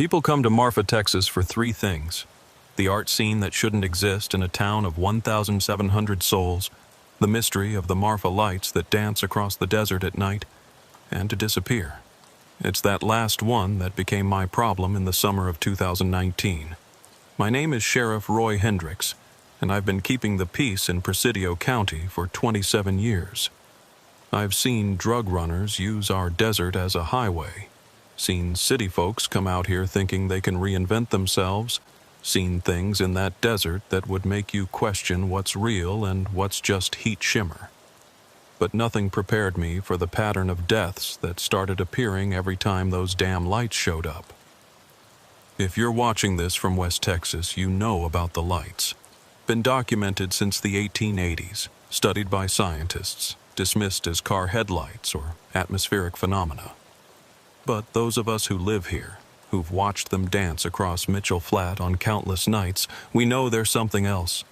People come to Marfa, Texas for three things: the art scene that shouldn't exist in a town of 1,700 souls, the mystery of the Marfa lights that dance across the desert at night, and to disappear. It's that last one that became my problem in the summer of 2019. My name is Sheriff Roy Hendricks, and I've been keeping the peace in Presidio County for 27 years. I've seen drug runners use our desert as a highway, seen city folks come out here thinking they can reinvent themselves, seen things in that desert that would make you question what's real and what's just heat shimmer. But nothing prepared me for the pattern of deaths that started appearing every time those damn lights showed up. If you're watching this from West Texas, you know about the lights. Been documented since the 1880s, studied by scientists, dismissed as car headlights or atmospheric phenomena. But those of us who live here, who've watched them dance across Mitchell Flat on countless nights, we know there's something else.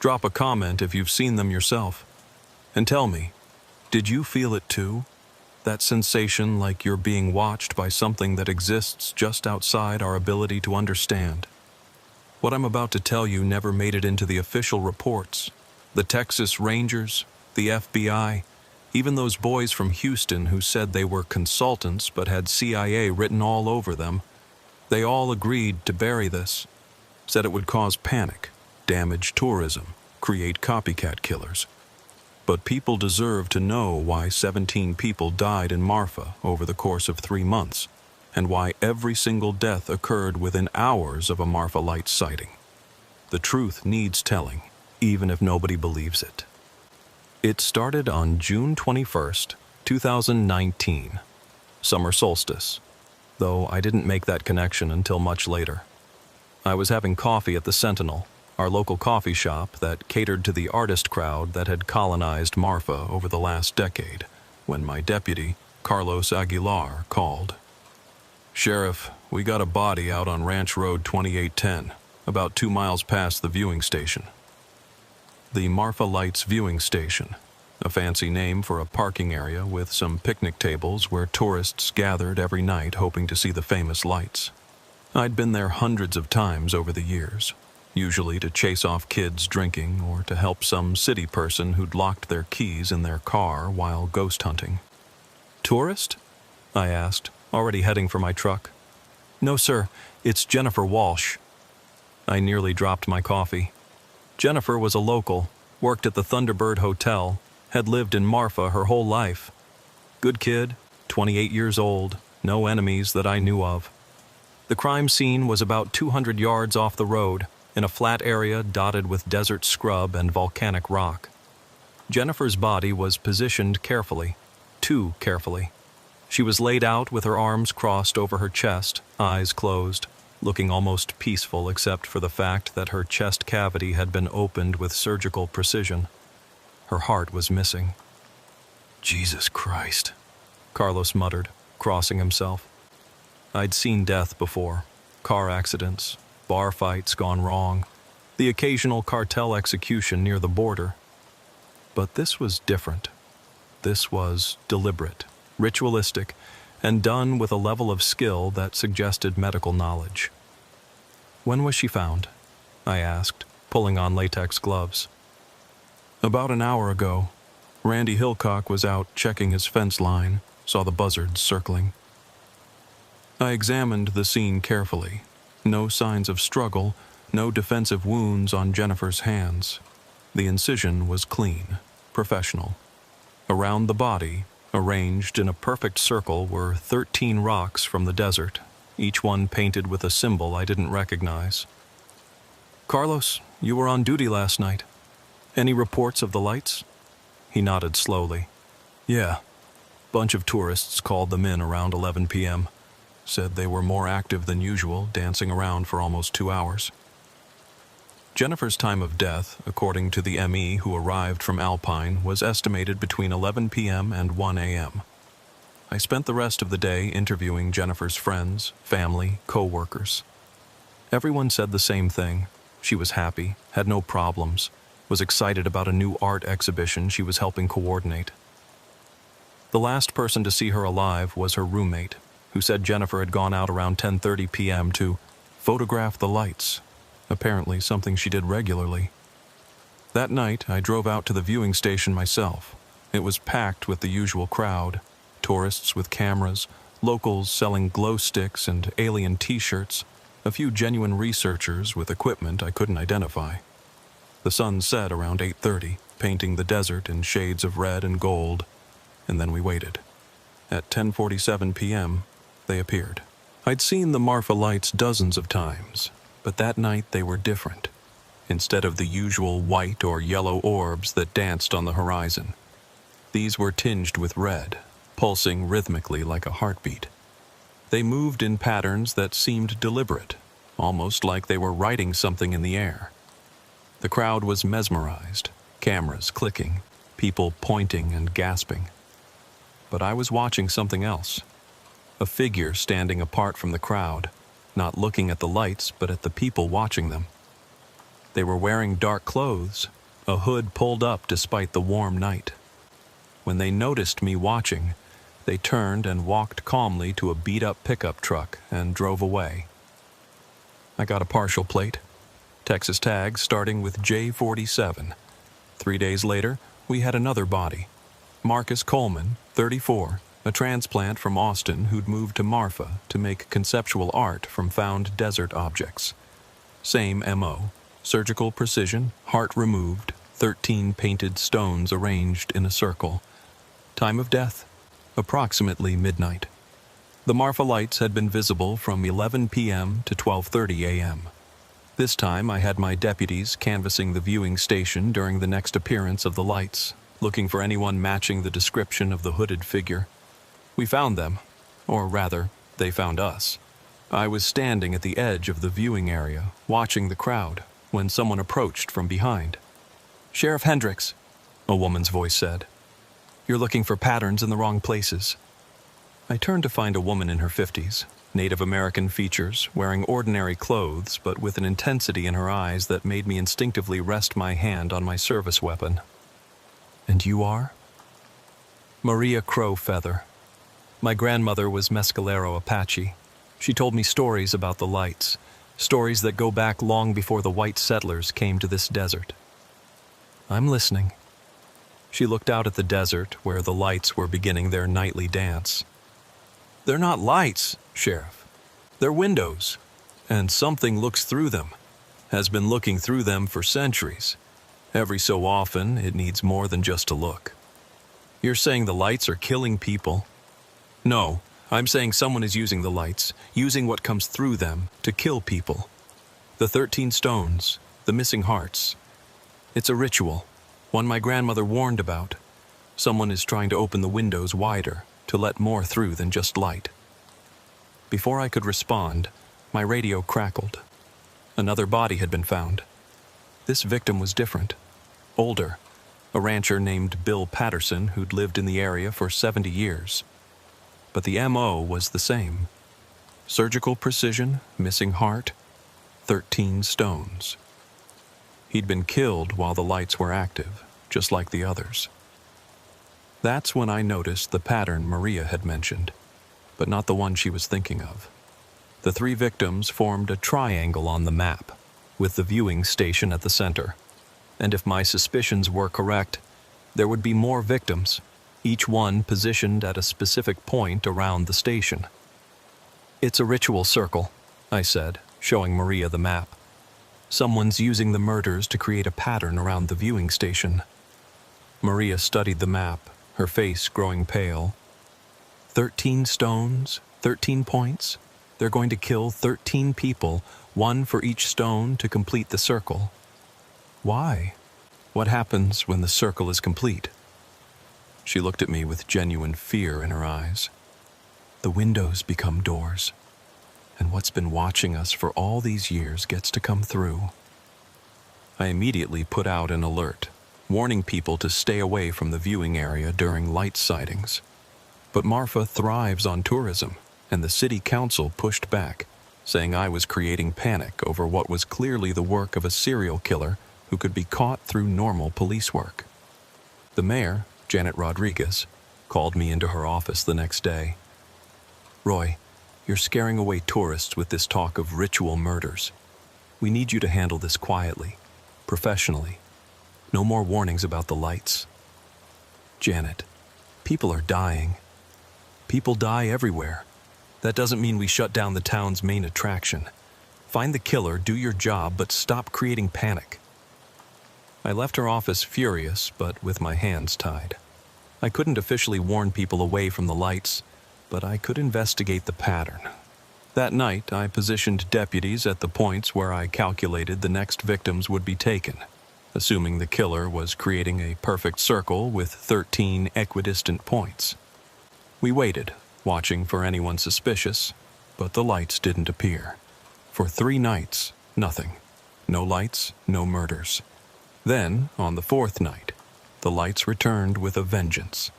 Drop a comment if you've seen them yourself. And tell me, did you feel it too? That sensation like you're being watched by something that exists just outside our ability to understand. What I'm about to tell you never made it into the official reports. The Texas Rangers, the FBI, even those boys from Houston who said they were consultants but had CIA written all over them, they all agreed to bury this, said it would cause panic, damage tourism, create copycat killers. But people deserve to know why 17 people died in Marfa over the course of 3 months, and why every single death occurred within hours of a Marfa light sighting. The truth needs telling, even if nobody believes it. It started on June 21st, 2019, summer solstice, though I didn't make that connection until much later. I was having coffee at the Sentinel, our local coffee shop that catered to the artist crowd that had colonized Marfa over the last decade, when my deputy, Carlos Aguilar, called. "Sheriff, we got a body out on Ranch Road 2810, about 2 miles past the viewing station." The Marfa Lights Viewing Station, a fancy name for a parking area with some picnic tables where tourists gathered every night hoping to see the famous lights. I'd been there hundreds of times over the years, usually to chase off kids drinking or to help some city person who'd locked their keys in their car while ghost hunting. "Tourist?" I asked, already heading for my truck. "No, sir, it's Jennifer Walsh." I nearly dropped my coffee. Jennifer was a local, worked at the Thunderbird Hotel, had lived in Marfa her whole life. Good kid, 28 years old, no enemies that I knew of. The crime scene was about 200 yards off the road, in a flat area dotted with desert scrub and volcanic rock. Jennifer's body was positioned carefully, too carefully. She was laid out with her arms crossed over her chest, eyes closed, looking almost peaceful except for the fact that her chest cavity had been opened with surgical precision. Her heart was missing. "Jesus Christ," Carlos muttered, crossing himself. I'd seen death before, car accidents, bar fights gone wrong, the occasional cartel execution near the border. But this was different. This was deliberate, ritualistic, and done with a level of skill that suggested medical knowledge. "When was she found?" I asked, pulling on latex gloves. "About an hour ago. Randy Hillcock was out checking his fence line, saw the buzzards circling." I examined the scene carefully. No signs of struggle, no defensive wounds on Jennifer's hands. The incision was clean, professional. Around the body, arranged in a perfect circle, were 13 rocks from the desert, each one painted with a symbol I didn't recognize. "Carlos, you were on duty last night. Any reports of the lights?" He nodded slowly. "Yeah. Bunch of tourists called them in around 11 p.m. Said they were more active than usual, dancing around for almost 2 hours. Jennifer's time of death, according to the ME who arrived from Alpine, was estimated between 11 p.m. and 1 a.m. I spent the rest of the day interviewing Jennifer's friends, family, co-workers. Everyone said the same thing. She was happy, had no problems, was excited about a new art exhibition she was helping coordinate. The last person to see her alive was her roommate, who said Jennifer had gone out around 10:30 p.m. to photograph the lights, apparently something she did regularly. That night, I drove out to the viewing station myself. It was packed with the usual crowd, tourists with cameras, locals selling glow sticks and alien t-shirts, a few genuine researchers with equipment I couldn't identify. The sun set around 8:30, painting the desert in shades of red and gold, and then we waited. At 10:47 p.m., they appeared. I'd seen the Marfa lights dozens of times, but that night they were different. Instead of the usual white or yellow orbs that danced on the horizon, these were tinged with red, pulsing rhythmically like a heartbeat. They moved in patterns that seemed deliberate, almost like they were writing something in the air. The crowd was mesmerized, cameras clicking, people pointing and gasping. But I was watching something else. A figure standing apart from the crowd, not looking at the lights but at the people watching them. They were wearing dark clothes, a hood pulled up despite the warm night. When they noticed me watching, they turned and walked calmly to a beat-up pickup truck and drove away. I got a partial plate, Texas tag starting with J47. 3 days later, we had another body. Marcus Coleman, 34, a transplant from Austin who'd moved to Marfa to make conceptual art from found desert objects. Same MO, surgical precision, heart removed, 13 painted stones arranged in a circle. Time of death, approximately midnight. The Marfa lights had been visible from 11 p.m. to 12:30 a.m. This time I had my deputies canvassing the viewing station during the next appearance of the lights, looking for anyone matching the description of the hooded figure. We found them, or rather, they found us. I was standing at the edge of the viewing area, watching the crowd, when someone approached from behind. "Sheriff Hendricks," a woman's voice said. "You're looking for patterns in the wrong places." I turned to find a woman in her 50s, Native American features, wearing ordinary clothes but with an intensity in her eyes that made me instinctively rest my hand on my service weapon. "And you are?" "Maria Crowfeather. My grandmother was Mescalero Apache. She told me stories about the lights, stories that go back long before the white settlers came to this desert." "I'm listening." She looked out at the desert where the lights were beginning their nightly dance. "They're not lights, Sheriff. They're windows, and something looks through them, has been looking through them for centuries. Every so often, it needs more than just a look." "You're saying the lights are killing people?" "No, I'm saying someone is using the lights, using what comes through them to kill people. The 13 stones, the missing hearts. It's a ritual, one my grandmother warned about. Someone is trying to open the windows wider, to let more through than just light." Before I could respond, my radio crackled. Another body had been found. This victim was different. Older, a rancher named Bill Patterson who'd lived in the area for 70 years. But the MO was the same. Surgical precision, missing heart, 13 stones. He'd been killed while the lights were active, just like the others. That's when I noticed the pattern Maria had mentioned, but not the one she was thinking of. The 3 victims formed a triangle on the map, with the viewing station at the center. And if my suspicions were correct, there would be more victims, each one positioned at a specific point around the station. "It's a ritual circle," I said, showing Maria the map. "Someone's using the murders to create a pattern around the viewing station." Maria studied the map, her face growing pale. 13 stones, 13 points. They're going to kill 13 people, one for each stone to complete the circle. Why? What happens when the circle is complete? She looked at me with genuine fear in her eyes. The windows become doors, and what's been watching us for all these years gets to come through. I immediately put out an alert, warning people to stay away from the viewing area during light sightings. But Marfa thrives on tourism, and the city council pushed back, saying I was creating panic over what was clearly the work of a serial killer who could be caught through normal police work. The mayor, Janet Rodriguez, called me into her office the next day. "Roy, You're scaring away tourists with this talk of ritual murders. We need you to handle this quietly, professionally. No more warnings about the lights. Janet, people are dying. People die everywhere. That doesn't mean we shut down the town's main attraction. Find the killer, do your job, but stop creating panic. I left her office furious, but with my hands tied. I couldn't officially warn people away from the lights, but I could investigate the pattern. That night, I positioned deputies at the points where I calculated the next victims would be taken, assuming the killer was creating a perfect circle with 13 equidistant points. We waited, watching for anyone suspicious, but the lights didn't appear. For 3 nights, nothing. No lights, no murders. Then, on the 4th night, the lights returned with a vengeance.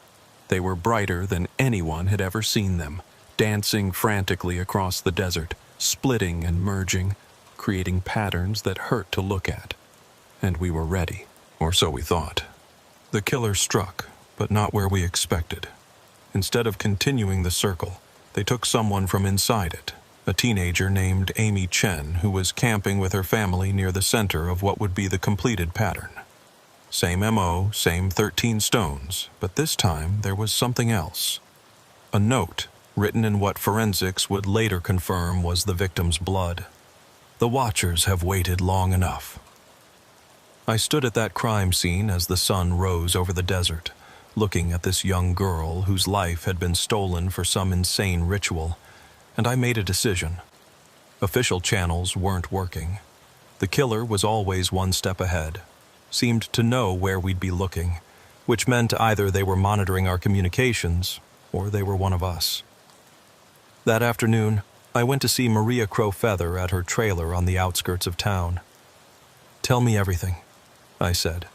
They were brighter than anyone had ever seen them, dancing frantically across the desert, splitting and merging, creating patterns that hurt to look at. And we were ready, or so we thought. The killer struck, but not where we expected. Instead of continuing the circle, they took someone from inside it, a teenager named Amy Chen, who was camping with her family near the center of what would be the completed pattern. Same MO, same 13 stones, but this time there was something else. A note, written in what forensics would later confirm was the victim's blood. The Watchers have waited long enough. I stood at that crime scene as the sun rose over the desert, looking at this young girl whose life had been stolen for some insane ritual, and I made a decision. Official channels weren't working. The killer was always one step ahead, seemed to know where we'd be looking, which meant either they were monitoring our communications or they were one of us. That afternoon, I went to see Maria Crowfeather at her trailer on the outskirts of town. "Tell me everything," I said.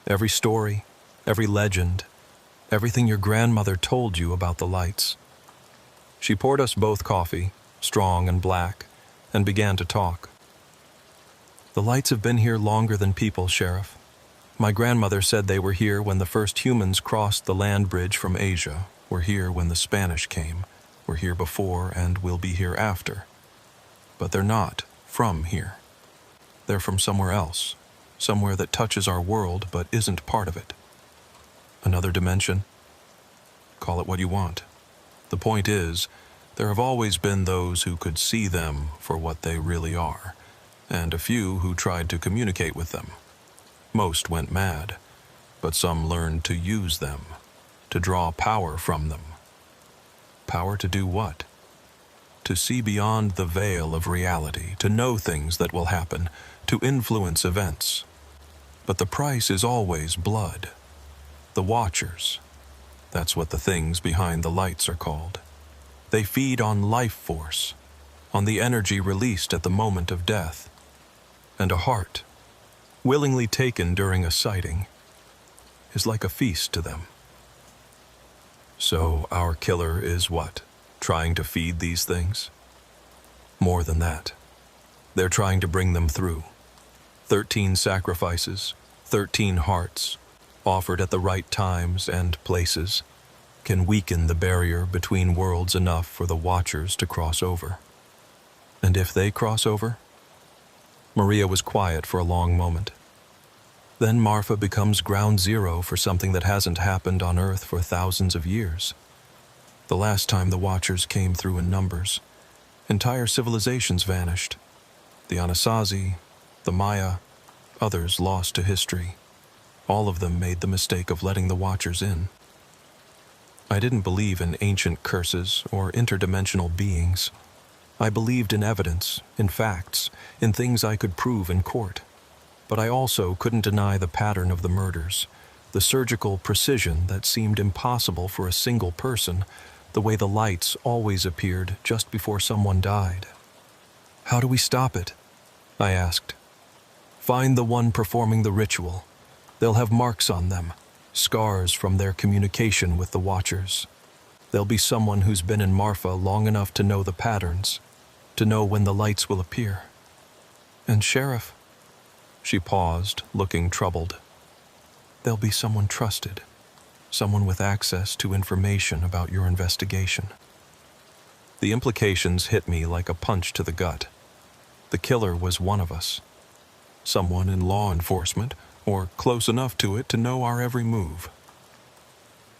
"Every story, every legend, everything your grandmother told you about the lights." She poured us both coffee, strong and black, and began to talk. "The lights have been here longer than people, Sheriff. My grandmother said they were here when the first humans crossed the land bridge from Asia, were here when the Spanish came, were here before and will be here after. But they're not from here. They're from somewhere else, somewhere that touches our world but isn't part of it. Another dimension? Call it what you want. The point is, there have always been those who could see them for what they really are, and a few who tried to communicate with them. Most went mad, but some learned to use them, to draw power from them. Power to do what? To see beyond the veil of reality, to know things that will happen, to influence events. But the price is always blood. The Watchers. That's what the things behind the lights are called. They feed on life force, on the energy released at the moment of death. And a heart, willingly taken during a sighting, is like a feast to them. So our killer is what? Trying to feed these things? More than that. They're trying to bring them through. 13 sacrifices, 13 hearts, offered at the right times and places, can weaken the barrier between worlds enough for the Watchers to cross over. And if they cross over? Maria was quiet for a long moment. Then Marfa becomes ground zero for something that hasn't happened on Earth for thousands of years. The last time the Watchers came through in numbers, entire civilizations vanished. The Anasazi, the Maya, others lost to history. All of them made the mistake of letting the Watchers in. I didn't believe in ancient curses or interdimensional beings. I believed in evidence, in facts, in things I could prove in court. But I also couldn't deny the pattern of the murders, the surgical precision that seemed impossible for a single person, the way the lights always appeared just before someone died. "How do we stop it?" I asked. "Find the one performing the ritual. They'll have marks on them, scars from their communication with the Watchers. There'll be someone who's been in Marfa long enough to know the patterns, to know when the lights will appear. And Sheriff," she paused, looking troubled, "there'll be someone trusted, someone with access to information about your investigation." The implications hit me like a punch to the gut. The killer was one of us. Someone in law enforcement, or close enough to it to know our every move.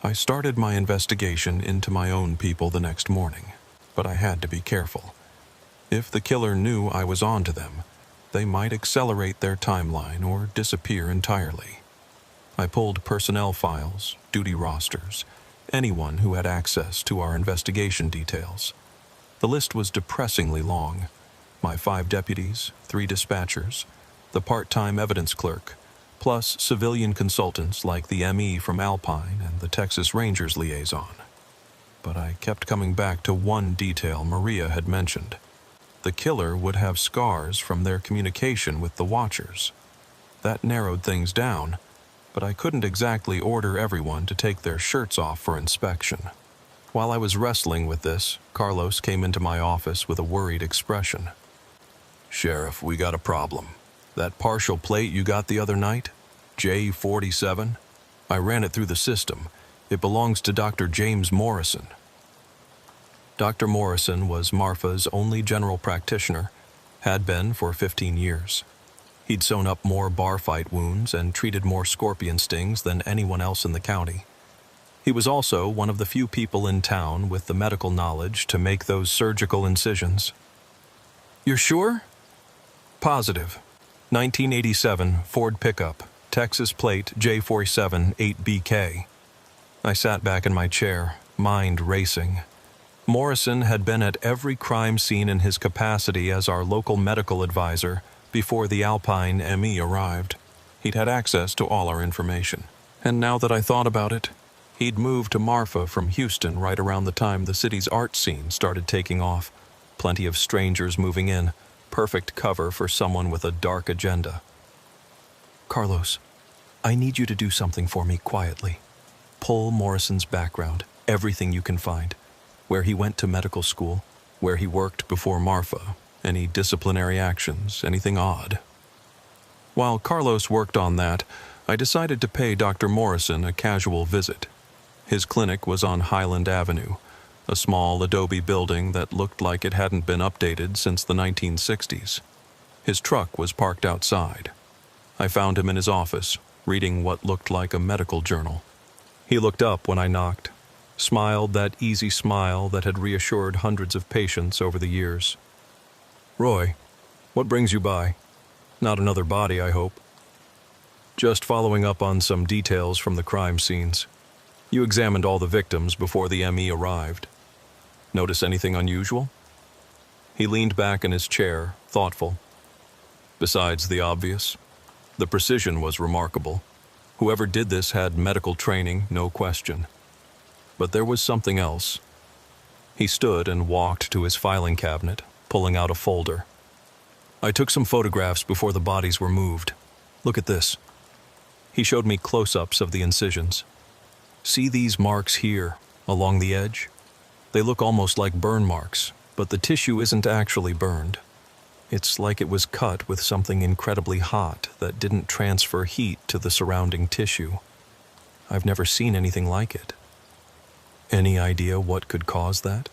I started my investigation into my own people the next morning, but I had to be careful. If the killer knew I was on to them, they might accelerate their timeline or disappear entirely. I pulled personnel files, duty rosters, anyone who had access to our investigation details. The list was depressingly long. My 5 deputies, 3 dispatchers, the part-time evidence clerk, plus civilian consultants like the ME from Alpine and the Texas Rangers liaison. But I kept coming back to one detail Maria had mentioned. The killer would have scars from their communication with the Watchers. That narrowed things down, but I couldn't exactly order everyone to take their shirts off for inspection. While I was wrestling with this, Carlos came into my office with a worried expression. "Sheriff, we got a problem. That partial plate you got the other night, J47, I ran it through the system. It belongs to Dr. James Morrison." Dr. Morrison was Marfa's only general practitioner, had been for 15 years. He'd sewn up more bar fight wounds and treated more scorpion stings than anyone else in the county. He was also one of the few people in town with the medical knowledge to make those surgical incisions. "You're sure?" "Positive. 1987 Ford pickup, Texas plate J47 8BK. I sat back in my chair, mind racing. Morrison had been at every crime scene in his capacity as our local medical advisor before the Alpine ME arrived. He'd had access to all our information. And now that I thought about it, he'd moved to Marfa from Houston right around the time the city's art scene started taking off. Plenty of strangers moving in. Perfect cover for someone with a dark agenda. "Carlos, I need you to do something for me quietly. Pull Morrison's background, everything you can find. Where he went to medical school, where he worked before Marfa, any disciplinary actions, anything odd." While Carlos worked on that, I decided to pay Dr. Morrison a casual visit. His clinic was on Highland Avenue, a small adobe building that looked like it hadn't been updated since the 1960s. His truck was parked outside. I found him in his office, reading what looked like a medical journal. He looked up when I knocked, smiled that easy smile that had reassured hundreds of patients over the years. "Roy, what brings you by? Not another body, I hope." "Just following up on some details from the crime scenes. You examined all the victims before the ME arrived. Notice anything unusual?" He leaned back in his chair, thoughtful. "Besides the obvious, the precision was remarkable. Whoever did this had medical training, no question. But there was something else." He stood and walked to his filing cabinet, pulling out a folder. "I took some photographs before the bodies were moved. Look at this." He showed me close-ups of the incisions. "See these marks here, along the edge? They look almost like burn marks, but the tissue isn't actually burned. It's like it was cut with something incredibly hot that didn't transfer heat to the surrounding tissue. I've never seen anything like it. Any idea what could cause that?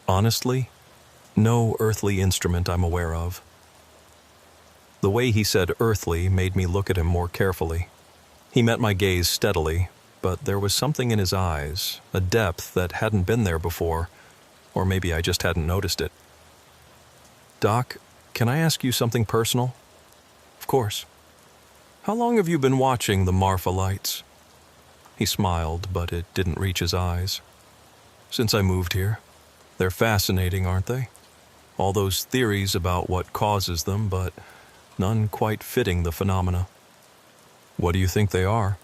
Honestly, no earthly instrument I'm aware of." The way he said earthly made me look at him more carefully. He met my gaze steadily, but there was something in his eyes, a depth that hadn't been there before, or maybe I just hadn't noticed it. "Doc, can I ask you something personal?" "Of course." "How long have you been watching the Marfa lights?" He smiled, but it didn't reach his eyes. "Since I moved here. They're fascinating, aren't they? All those theories about what causes them, but none quite fitting the phenomena." "What do you think they are?"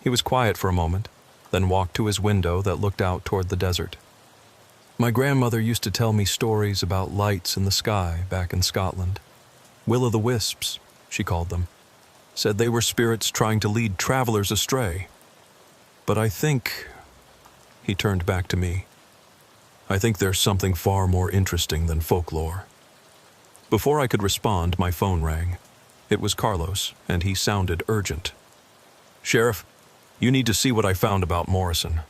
He was quiet for a moment, then walked to his window that looked out toward the desert. "My grandmother used to tell me stories about lights in the sky back in Scotland. Will-o'-the-wisps, she called them. Said they were spirits trying to lead travelers astray. But I think..." He turned back to me. "I think there's something far more interesting than folklore." Before I could respond, my phone rang. It was Carlos, and he sounded urgent. "Sheriff, you need to see what I found about Morrison."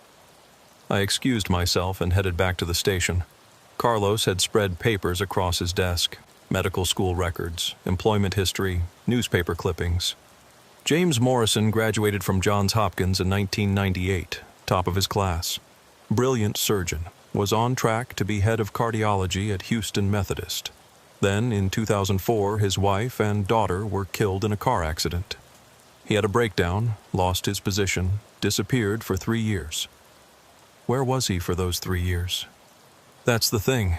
I excused myself and headed back to the station. Carlos had spread papers across his desk: medical school records, employment history, newspaper clippings. James Morrison graduated from Johns Hopkins in 1998, top of his class. Brilliant surgeon, was on track to be head of cardiology at Houston Methodist. Then, in 2004, his wife and daughter were killed in a car accident. He had a breakdown, lost his position, disappeared for 3 years. Where was he for those 3 years? That's the thing.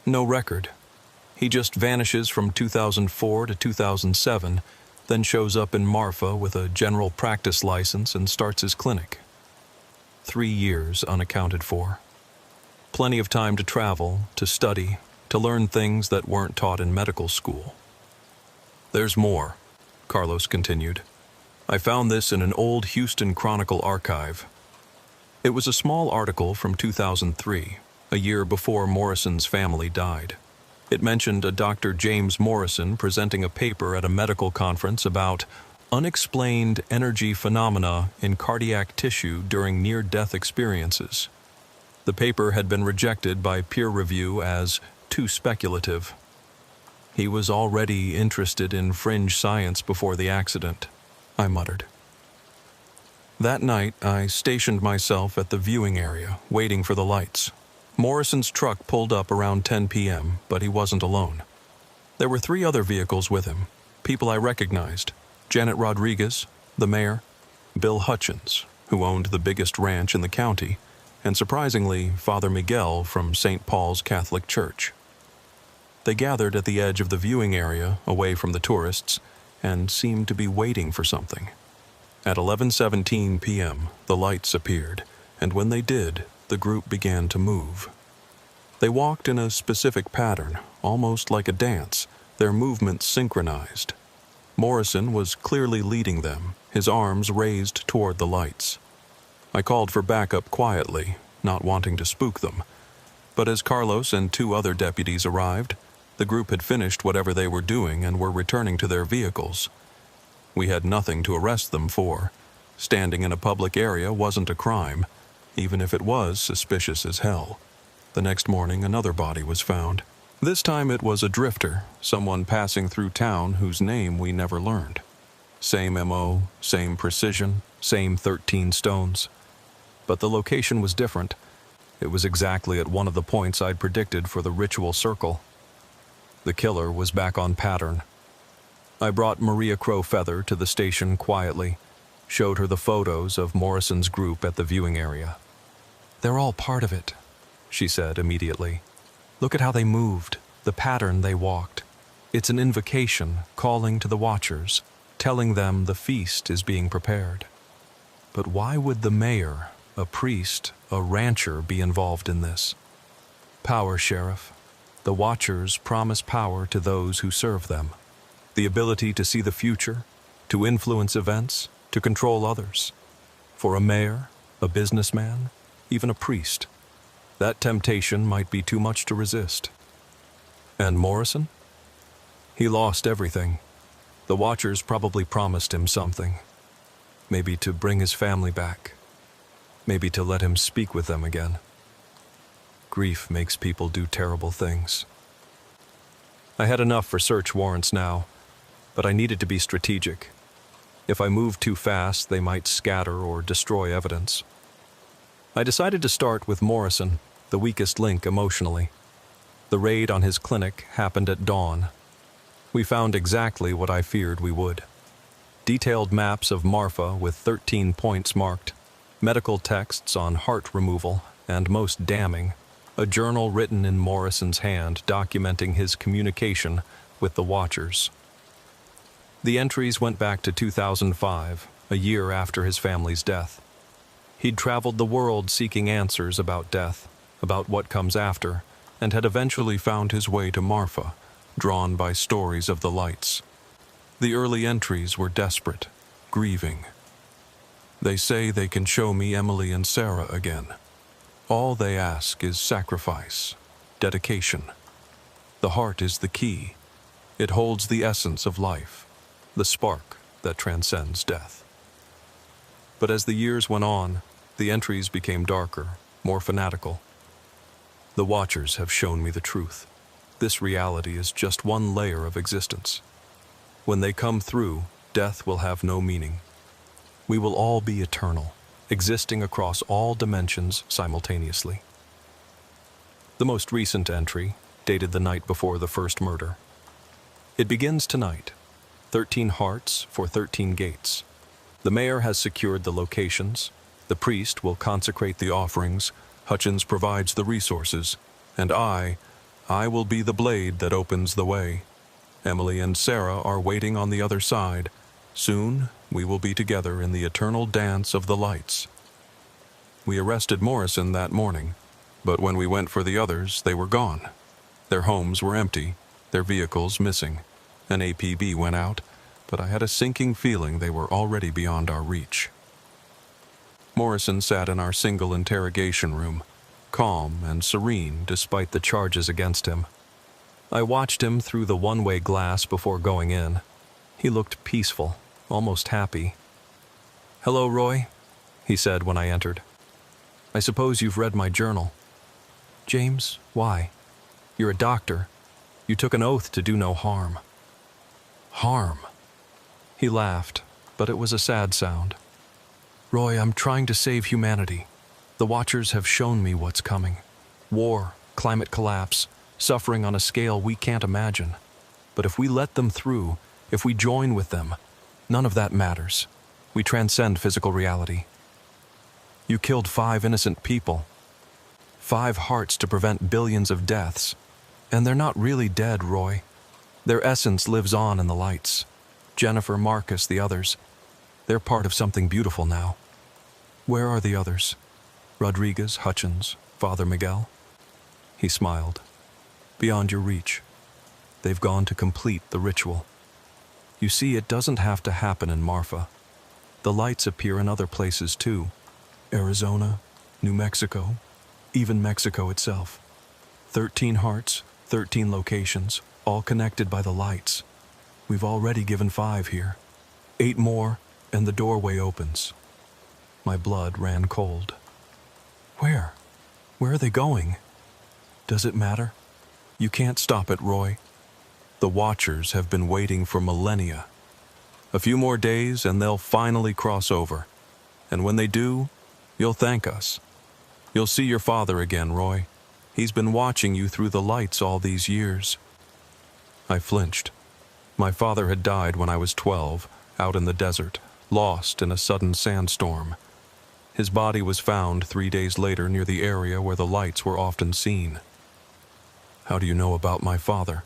No record. He just vanishes from 2004 to 2007, then shows up in Marfa with a general practice license and starts his clinic. 3 years unaccounted for. Plenty of time to travel, to study, to learn things that weren't taught in medical school. There's more, Carlos continued. I found this in an old Houston Chronicle archive. It was a small article from 2003, a year before Morrison's family died. It mentioned a Dr. James Morrison presenting a paper at a medical conference about unexplained energy phenomena in cardiac tissue during near-death experiences. The paper had been rejected by peer review as too speculative. He was already interested in fringe science before the accident, I muttered. That night, I stationed myself at the viewing area, waiting for the lights. Morrison's truck pulled up around 10 p.m., but he wasn't alone. There were 3 other vehicles with him, people I recognized: Janet Rodriguez, the mayor, Bill Hutchins, who owned the biggest ranch in the county, and surprisingly, Father Miguel from St. Paul's Catholic Church. They gathered at the edge of the viewing area, away from the tourists, and seemed to be waiting for something. At 11:17 p.m., the lights appeared, and when they did, the group began to move. They walked in a specific pattern, almost like a dance, their movements synchronized. Morrison was clearly leading them, his arms raised toward the lights. I called for backup quietly, not wanting to spook them. But as Carlos and 2 other deputies arrived, the group had finished whatever they were doing and were returning to their vehicles. We had nothing to arrest them for. Standing in a public area wasn't a crime, even if it was suspicious as hell. The next morning, another body was found. This time it was a drifter, someone passing through town whose name we never learned. Same MO, same precision, same 13 stones. But the location was different. It was exactly at one of the points I'd predicted for the ritual circle. The killer was back on pattern. I brought Maria Crowfeather to the station quietly, showed her the photos of Morrison's group at the viewing area. "They're all part of it," she said immediately. "Look at how they moved, the pattern they walked. It's an invocation calling to the watchers, telling them the feast is being prepared." But why would the mayor, a priest, a rancher be involved in this? Power, Sheriff. The watchers promise power to those who serve them. The ability to see the future, to influence events, to control others. For a mayor, a businessman, even a priest, that temptation might be too much to resist. And Morrison? He lost everything. The watchers probably promised him something. Maybe to bring his family back. Maybe to let him speak with them again. Grief makes people do terrible things. I had enough for search warrants now, but I needed to be strategic. If I moved too fast, they might scatter or destroy evidence. I decided to start with Morrison, the weakest link emotionally. The raid on his clinic happened at dawn. We found exactly what I feared we would. Detailed maps of Marfa with 13 points marked, medical texts on heart removal, and most damning, a journal written in Morrison's hand documenting his communication with the watchers. The entries went back to 2005, a year after his family's death. He'd traveled the world seeking answers about death, about what comes after, and had eventually found his way to Marfa, drawn by stories of the lights. The early entries were desperate, grieving. They say they can show me Emily and Sarah again. All they ask is sacrifice, dedication. The heart is the key. It holds the essence of life, the spark that transcends death. But as the years went on, the entries became darker, more fanatical. The Watchers have shown me the truth. This reality is just one layer of existence. When they come through, death will have no meaning. We will all be eternal, existing across all dimensions simultaneously. The most recent entry, dated the night before the first murder. It begins tonight. 13 hearts for 13 gates. The mayor has secured the locations. The priest will consecrate the offerings. Hutchins provides the resources. And I will be the blade that opens the way. Emily and Sarah are waiting on the other side. Soon, we will be together in the eternal dance of the lights. We arrested Morrison that morning, but when we went for the others, they were gone. Their homes were empty, their vehicles missing. An APB went out, but I had a sinking feeling they were already beyond our reach. Morrison sat in our single interrogation room, calm and serene despite the charges against him. I watched him through the one-way glass before going in. He looked peaceful, almost happy. "Hello, Roy," he said when I entered. "I suppose you've read my journal." "James, why? You're a doctor. You took an oath to do no harm." "Harm?" He laughed, but it was a sad sound. "Roy, I'm trying to save humanity. The Watchers have shown me what's coming. War, climate collapse, suffering on a scale we can't imagine. But if we let them through, if we join with them, none of that matters. We transcend physical reality. You killed 5 innocent people. 5 hearts to prevent billions of deaths. And they're not really dead, Roy. Their essence lives on in the lights. Jennifer, Marcus, the others. They're part of something beautiful now. Where are the others? Rodriguez, Hutchins, Father Miguel?" He smiled. "Beyond your reach. They've gone to complete the ritual. You see, it doesn't have to happen in Marfa. The lights appear in other places too. Arizona, New Mexico, even Mexico itself. 13 hearts, 13 locations, all connected by the lights. We've already given 5 here. 8 more, and the doorway opens." My blood ran cold. Where? Where are they going? Does it matter? You can't stop it, Roy. The Watchers have been waiting for millennia. A few more days and they'll finally cross over. And when they do, you'll thank us. You'll see your father again, Roy. He's been watching you through the lights all these years. I flinched. My father had died when I was 12, out in the desert, lost in a sudden sandstorm. His body was found 3 days later near the area where the lights were often seen. How do you know about my father?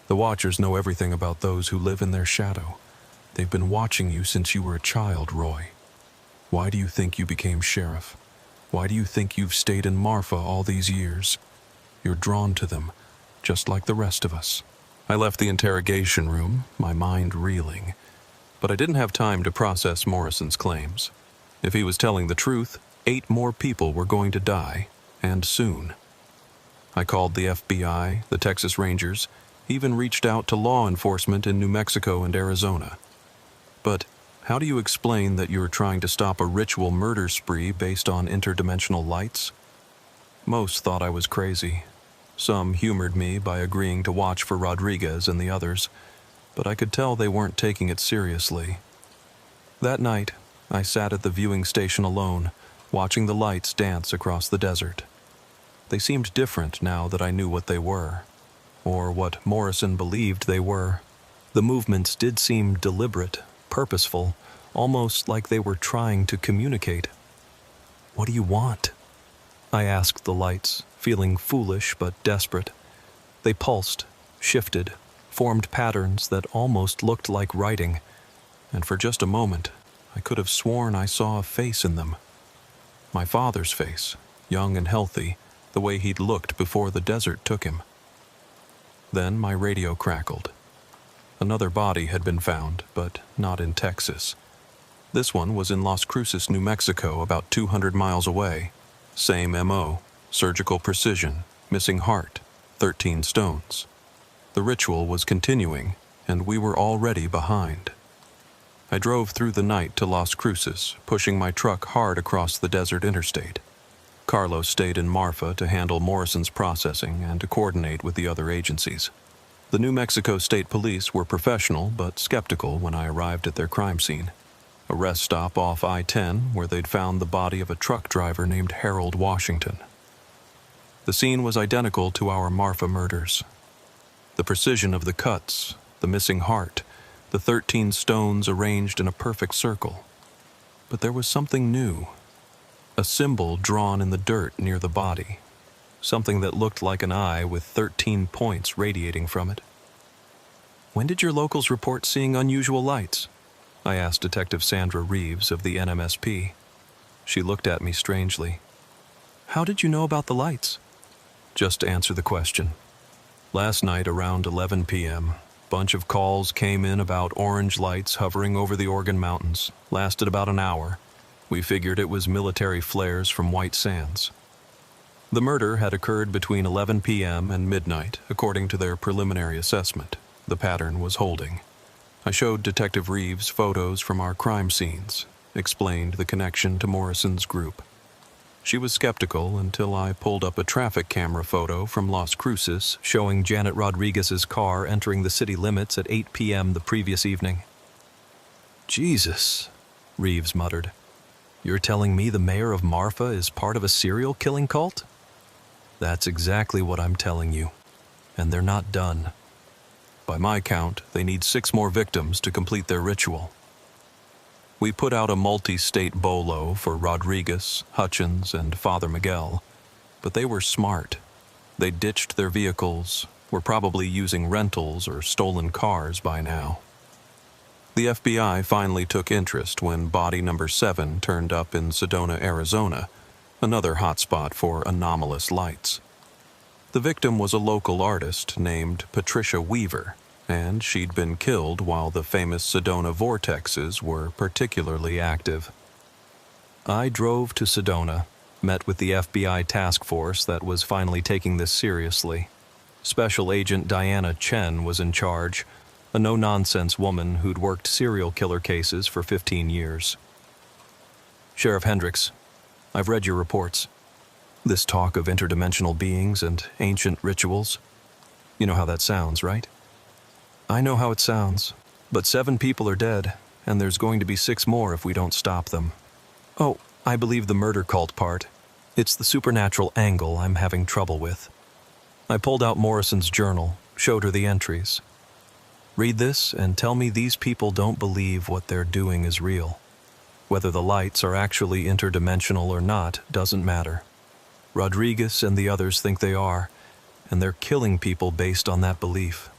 The Watchers know everything about those who live in their shadow. They've been watching you since you were a child, Roy. Why do you think you became sheriff? Why do you think you've stayed in Marfa all these years? You're drawn to them, just like the rest of us. I left the interrogation room, my mind reeling. But I didn't have time to process Morrison's claims. If he was telling the truth, 8 more people were going to die, and soon. I called the FBI, the Texas Rangers, even reached out to law enforcement in New Mexico and Arizona. But how do you explain that you're trying to stop a ritual murder spree based on interdimensional lights? Most thought I was crazy. Some humored me by agreeing to watch for Rodriguez and the others, but I could tell they weren't taking it seriously. That night, I sat at the viewing station alone, watching the lights dance across the desert. They seemed different now that I knew what they were, or what Morrison believed they were. The movements did seem deliberate, purposeful, almost like they were trying to communicate. "What do you want?" I asked the lights, feeling foolish but desperate. They pulsed, shifted, formed patterns that almost looked like writing, and for just a moment, I could have sworn I saw a face in them. My father's face, young and healthy, the way he'd looked before the desert took him. Then my radio crackled. Another body had been found, but not in Texas. This one was in Las Cruces, New Mexico, about 200 miles away. Same MO, surgical precision, missing heart, 13 stones. The ritual was continuing, and we were already behind. I drove through the night to Las Cruces, pushing my truck hard across the desert interstate. Carlos stayed in Marfa to handle Morrison's processing and to coordinate with the other agencies. The New Mexico State Police were professional but skeptical when I arrived at their crime scene, a rest stop off I-10 where they'd found the body of a truck driver named Harold Washington. The scene was identical to our Marfa murders. The precision of the cuts, the missing heart, the 13 stones arranged in a perfect circle. But there was something new. A symbol drawn in the dirt near the body. Something that looked like an eye with 13 points radiating from it. "When did your locals report seeing unusual lights?" I asked Detective Sandra Reeves of the NMSP. She looked at me strangely. "How did you know about the lights?" Just to answer the question. Last night around 11 p.m., bunch of calls came in about orange lights hovering over the Oregon Mountains. Lasted about an hour. We figured it was military flares from White Sands. The murder had occurred between 11 p.m. and midnight, according to their preliminary assessment. The pattern was holding. I showed Detective Reeves photos from our crime scenes, explained the connection to Morrison's group. She was skeptical until I pulled up a traffic camera photo from Las Cruces showing Janet Rodriguez's car entering the city limits at 8 p.m. the previous evening. "Jesus," Reeves muttered. "You're telling me the mayor of Marfa is part of a serial killing cult?" "That's exactly what I'm telling you. And they're not done. By my count, they need 6 more victims to complete their ritual." We put out a multi-state bolo for Rodriguez, Hutchins, and Father Miguel, but they were smart. They ditched their vehicles, were probably using rentals or stolen cars by now. The FBI finally took interest when body number 7 turned up in Sedona, Arizona, another hotspot for anomalous lights. The victim was a local artist named Patricia Weaver, and she'd been killed while the famous Sedona vortexes were particularly active. I drove to Sedona, met with the FBI task force that was finally taking this seriously. Special Agent Diana Chen was in charge, a no-nonsense woman who'd worked serial killer cases for 15 years. "Sheriff Hendricks, I've read your reports. This talk of interdimensional beings and ancient rituals. You know how that sounds, right?" "I know how it sounds, but 7 people are dead, and there's going to be 6 more if we don't stop them. Oh, I believe the murder cult part. It's the supernatural angle I'm having trouble with." I pulled out Morrison's journal, showed her the entries. "Read this and tell me these people don't believe what they're doing is real. Whether the lights are actually interdimensional or not doesn't matter. Rodriguez and the others think they are, and they're killing people based on that belief."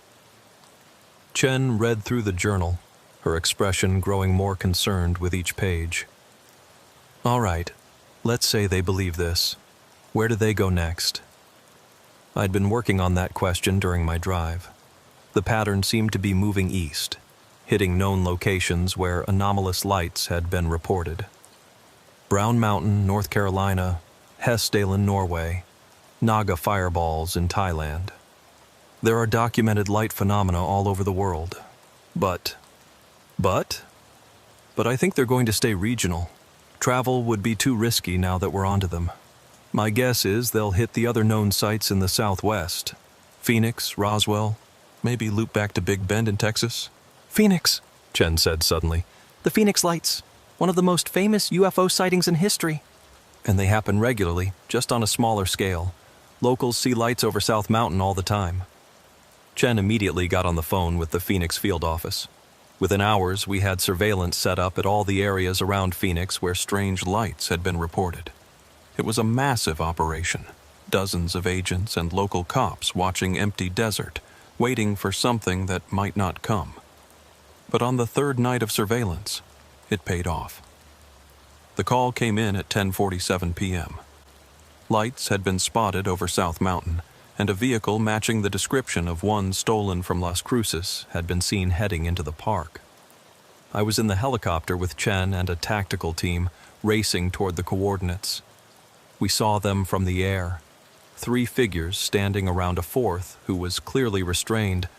Chen read through the journal, her expression growing more concerned with each page. "All right, let's say they believe this. Where do they go next?" I'd been working on that question during my drive. The pattern seemed to be moving east, hitting known locations where anomalous lights had been reported. Brown Mountain, North Carolina, Hessdalen, Norway, Naga fireballs in Thailand. There are documented light phenomena all over the world. But I think they're going to stay regional. Travel would be too risky now that we're onto them. My guess is they'll hit the other known sites in the southwest. Phoenix, Roswell, maybe loop back to Big Bend in Texas. "Phoenix," Chen said suddenly. "The Phoenix Lights, one of the most famous UFO sightings in history." And they happen regularly, just on a smaller scale. Locals see lights over South Mountain all the time. Chen immediately got on the phone with the Phoenix field office. Within hours, we had surveillance set up at all the areas around Phoenix where strange lights had been reported. It was a massive operation. Dozens of agents and local cops watching empty desert, waiting for something that might not come. But on the 3rd night of surveillance, it paid off. The call came in at 10:47 p.m. Lights had been spotted over South Mountain, and a vehicle matching the description of one stolen from Las Cruces had been seen heading into the park. I was in the helicopter with Chen and a tactical team, racing toward the coordinates. We saw them from the air. 3 figures standing around a 4th who was clearly restrained,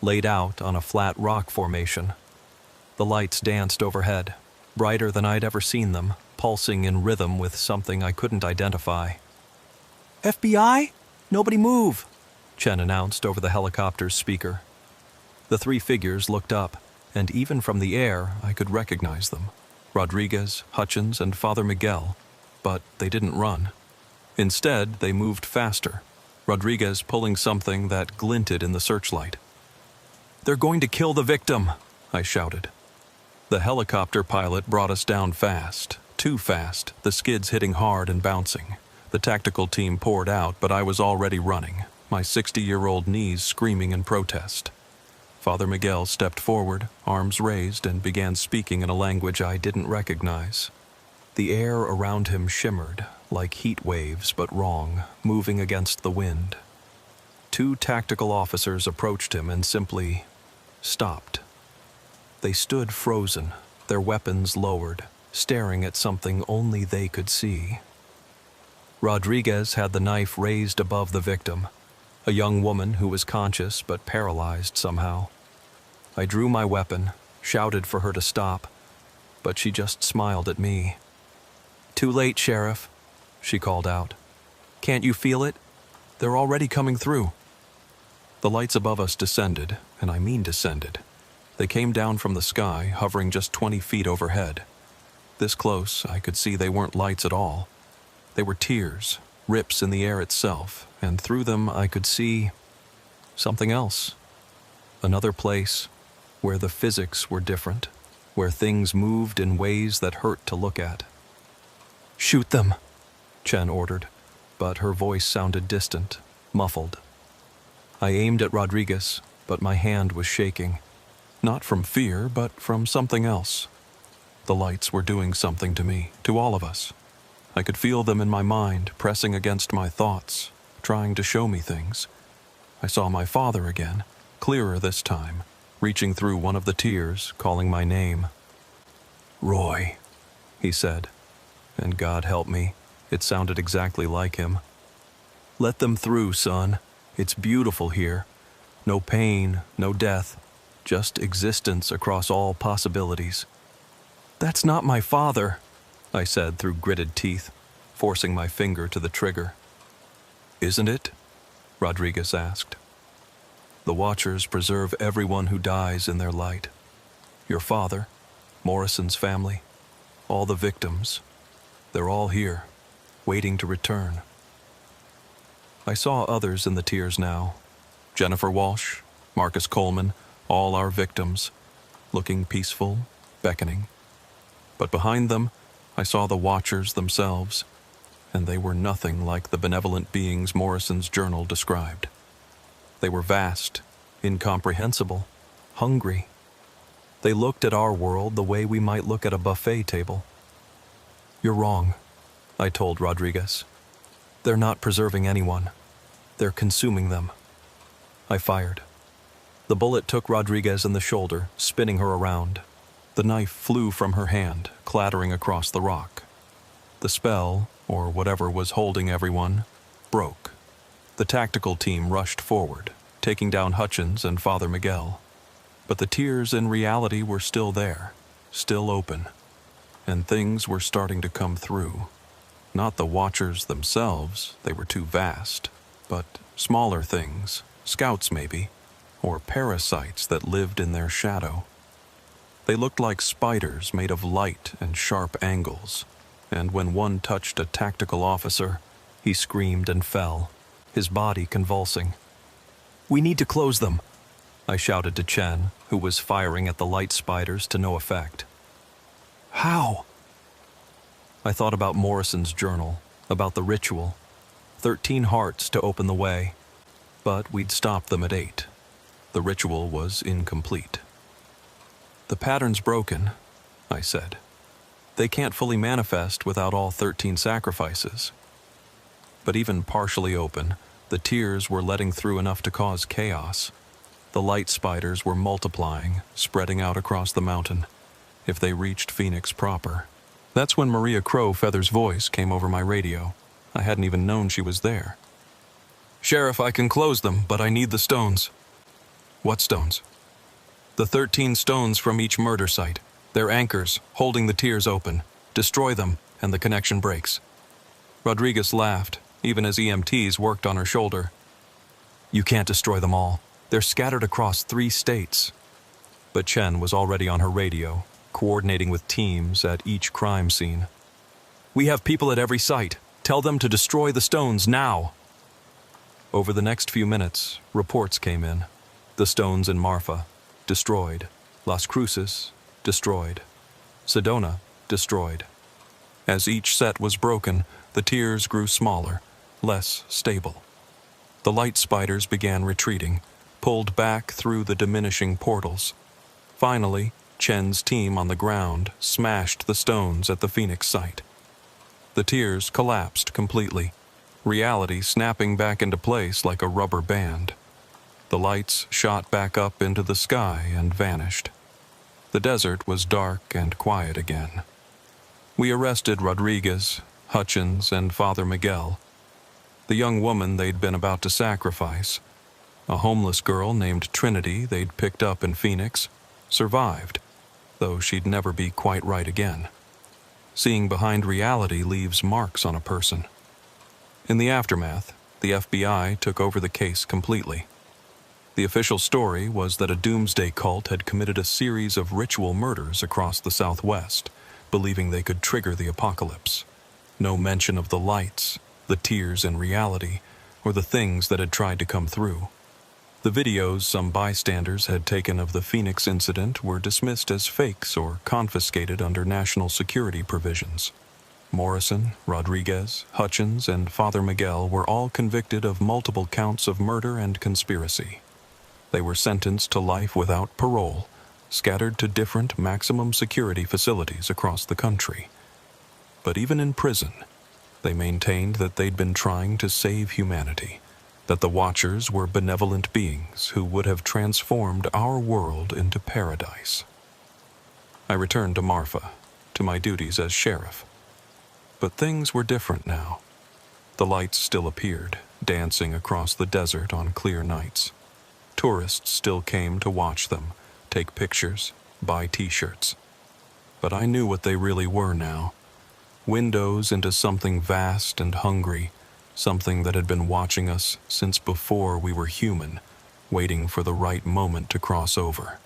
laid out on a flat rock formation. The lights danced overhead, brighter than I'd ever seen them, pulsing in rhythm with something I couldn't identify. FBI? Nobody move, Chen announced over the helicopter's speaker. The three figures looked up, and even from the air I could recognize them. Rodriguez, Hutchins, and Father Miguel, but they didn't run. Instead, they moved faster, Rodriguez pulling something that glinted in the searchlight. "They're going to kill the victim," I shouted. The helicopter pilot brought us down fast, too fast, the skids hitting hard and bouncing. The tactical team poured out, but I was already running, my 60-year-old knees screaming in protest. Father Miguel stepped forward, arms raised, and began speaking in a language I didn't recognize. The air around him shimmered, like heat waves but wrong, moving against the wind. Two tactical officers approached him and simply stopped. They stood frozen, their weapons lowered, staring at something only they could see. Rodriguez had the knife raised above the victim, a young woman who was conscious but paralyzed somehow. I drew my weapon, shouted for her to stop, but she just smiled at me. "Too late, Sheriff," she called out. "Can't you feel it? They're already coming through." The lights above us descended, and I mean descended. They came down from the sky, hovering just 20 feet overhead. This close, I could see they weren't lights at all. They were tiers, rips in the air itself, and through them I could see something else. Another place where the physics were different, where things moved in ways that hurt to look at. "Shoot them," Chen ordered, but her voice sounded distant, muffled. I aimed at Rodriguez, but my hand was shaking. Not from fear, but from something else. The lights were doing something to me, to all of us. I could feel them in my mind, pressing against my thoughts, trying to show me things. I saw my father again, clearer this time, reaching through one of the tiers, calling my name. "Roy," he said, and God help me, it sounded exactly like him. "Let them through, son. It's beautiful here. No pain, no death, just existence across all possibilities." "That's not my father," I said through gritted teeth, forcing my finger to the trigger. "Isn't it?" Rodriguez asked. "The Watchers preserve everyone who dies in their light. Your father, Morrison's family, all the victims, they're all here, waiting to return." I saw others in the tiers now. Jennifer Walsh, Marcus Coleman, all our victims, looking peaceful, beckoning. But behind them, I saw the Watchers themselves, and they were nothing like the benevolent beings Morrison's journal described. They were vast, incomprehensible, hungry. They looked at our world the way we might look at a buffet table. "You're wrong," I told Rodriguez. "They're not preserving anyone. They're consuming them." I fired. The bullet took Rodriguez in the shoulder, spinning her around. The knife flew from her hand, clattering across the rock. The spell, or whatever was holding everyone, broke. The tactical team rushed forward, taking down Hutchins and Father Miguel. But the tiers in reality were still there, still open, and things were starting to come through. Not the Watchers themselves, they were too vast, but smaller things, scouts maybe, or parasites that lived in their shadow. They looked like spiders made of light and sharp angles, and when one touched a tactical officer, he screamed and fell, his body convulsing. "We need to close them," I shouted to Chen, who was firing at the light spiders to no effect. "How?" I thought about Morrison's journal, about the ritual. 13 hearts to open the way, but we'd stopped them at 8. The ritual was incomplete. "The pattern's broken," I said. "They can't fully manifest without all 13 sacrifices." But even partially open, the tiers were letting through enough to cause chaos. The light spiders were multiplying, spreading out across the mountain. If they reached Phoenix proper. That's when Maria Crowfeather's voice came over my radio. I hadn't even known she was there. "Sheriff, I can close them, but I need the stones." "What stones?" "The 13 stones from each murder site. They're anchors, holding the tiers open. Destroy them, and the connection breaks. Rodriguez laughed, even as EMTs worked on her shoulder. You can't destroy them all. They're scattered across 3 states. But Chen was already on her radio, coordinating with teams at each crime scene. We have people at every site. Tell them to destroy the stones now. Over the next few minutes, reports came in. The stones in Marfa, destroyed. Las Cruces, destroyed. Sedona, destroyed. As each set was broken, the tiers grew smaller, less stable. The light spiders began retreating, pulled back through the diminishing portals. Finally, Chen's team on the ground smashed the stones at the Phoenix site. The tiers collapsed completely, reality snapping back into place like a rubber band. The lights shot back up into the sky and vanished. The desert was dark and quiet again. We arrested Rodriguez, Hutchins, and Father Miguel. The young woman they'd been about to sacrifice, a homeless girl named Trinity they'd picked up in Phoenix, survived, though she'd never be quite right again. Seeing behind reality leaves marks on a person. In the aftermath, the FBI took over the case completely. The official story was that a doomsday cult had committed a series of ritual murders across the Southwest, believing they could trigger the apocalypse. No mention of the lights, the tears in reality, or the things that had tried to come through. The videos some bystanders had taken of the Phoenix incident were dismissed as fakes or confiscated under national security provisions. Morrison, Rodriguez, Hutchins, and Father Miguel were all convicted of multiple counts of murder and conspiracy. They were sentenced to life without parole, scattered to different maximum security facilities across the country. But even in prison, they maintained that they'd been trying to save humanity, that the Watchers were benevolent beings who would have transformed our world into paradise. I returned to Marfa, to my duties as sheriff. But things were different now. The lights still appeared, dancing across the desert on clear nights. Tourists still came to watch them, take pictures, buy t-shirts. But I knew what they really were now. Windows into something vast and hungry, something that had been watching us since before we were human, waiting for the right moment to cross over.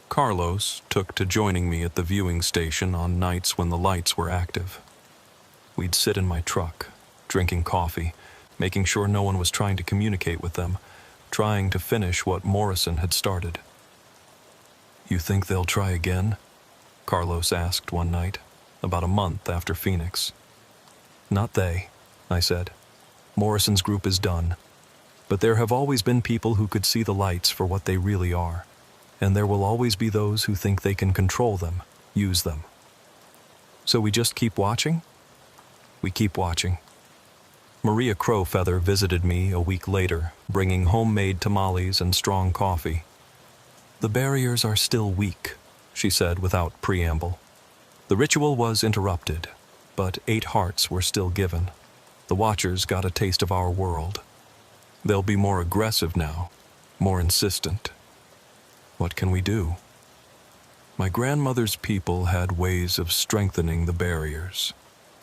Carlos took to joining me at the viewing station on nights when the lights were active. We'd sit in my truck, drinking coffee, making sure no one was trying to communicate with them, trying to finish what Morrison had started. You think they'll try again? Carlos asked one night, about a month after Phoenix. Not they, I said. Morrison's group is done. But there have always been people who could see the lights for what they really are, and there will always be those who think they can control them, use them. So we just keep watching? We keep watching. Maria Crowfeather visited me a week later, bringing homemade tamales and strong coffee. The barriers are still weak, she said without preamble. The ritual was interrupted, but 8 hearts were still given. The Watchers got a taste of our world. They'll be more aggressive now, more insistent. What can we do? My grandmother's people had ways of strengthening the barriers,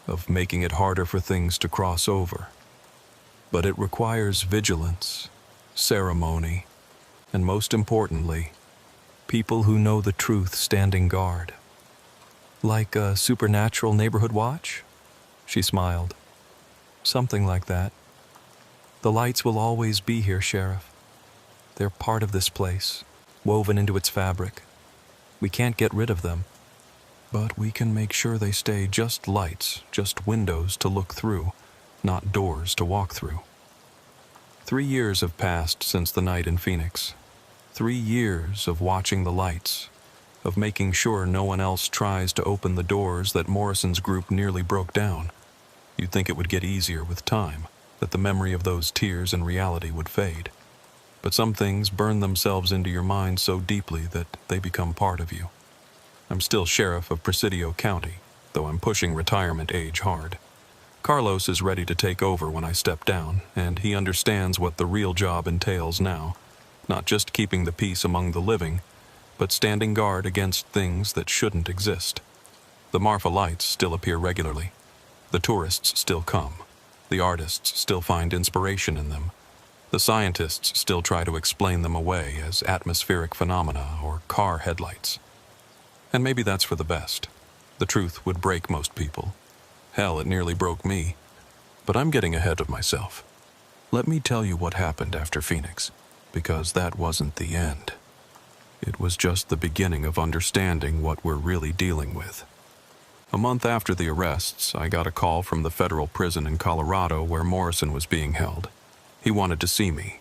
of making it harder for things to cross over. But it requires vigilance, ceremony, and most importantly, people who know the truth standing guard. Like a supernatural neighborhood watch? She smiled. Something like that. The lights will always be here, Sheriff. They're part of this place, woven into its fabric. We can't get rid of them. But we can make sure they stay just lights, just windows to look through, not doors to walk through. 3 years have passed since the night in Phoenix. 3 years of watching the lights, of making sure no one else tries to open the doors that Morrison's group nearly broke down. You'd think it would get easier with time, that the memory of those tears in reality would fade. But some things burn themselves into your mind so deeply that they become part of you. I'm still sheriff of Presidio County, though I'm pushing retirement age hard. Carlos is ready to take over when I step down, and he understands what the real job entails now. Not just keeping the peace among the living, but standing guard against things that shouldn't exist. The Marfa lights still appear regularly. The tourists still come. The artists still find inspiration in them. The scientists still try to explain them away as atmospheric phenomena or car headlights. And maybe that's for the best. The truth would break most people. Hell, it nearly broke me. But I'm getting ahead of myself. Let me tell you what happened after Phoenix, because that wasn't the end. It was just the beginning of understanding what we're really dealing with. A month after the arrests, I got a call from the federal prison in Colorado where Morrison was being held. He wanted to see me.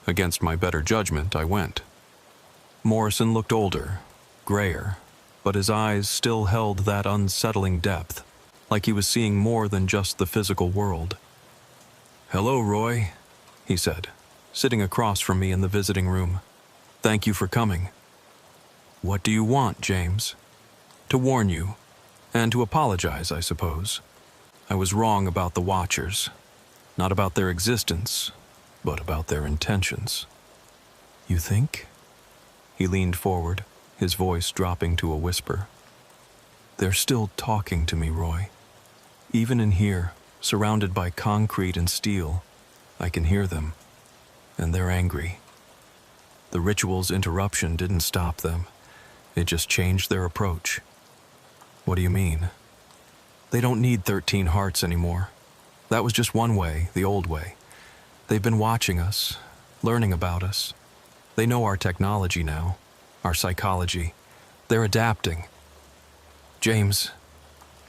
Against my better judgment, I went. Morrison looked older, grayer, but his eyes still held that unsettling depth, like he was seeing more than just the physical world. "Hello, Roy," he said, sitting across from me in the visiting room. "Thank you for coming." "What do you want, James?" "To warn you, and to apologize, I suppose. I was wrong about the Watchers. Not about their existence, but about their intentions." "You think?" He leaned forward, his voice dropping to a whisper. "They're still talking to me, Roy. Even in here, surrounded by concrete and steel, I can hear them, and they're angry. The ritual's interruption didn't stop them. It just changed their approach." "What do you mean?" "They don't need 13 hearts anymore. That was just one way, the old way. They've been watching us, learning about us. They know our technology now, our psychology. They're adapting. James,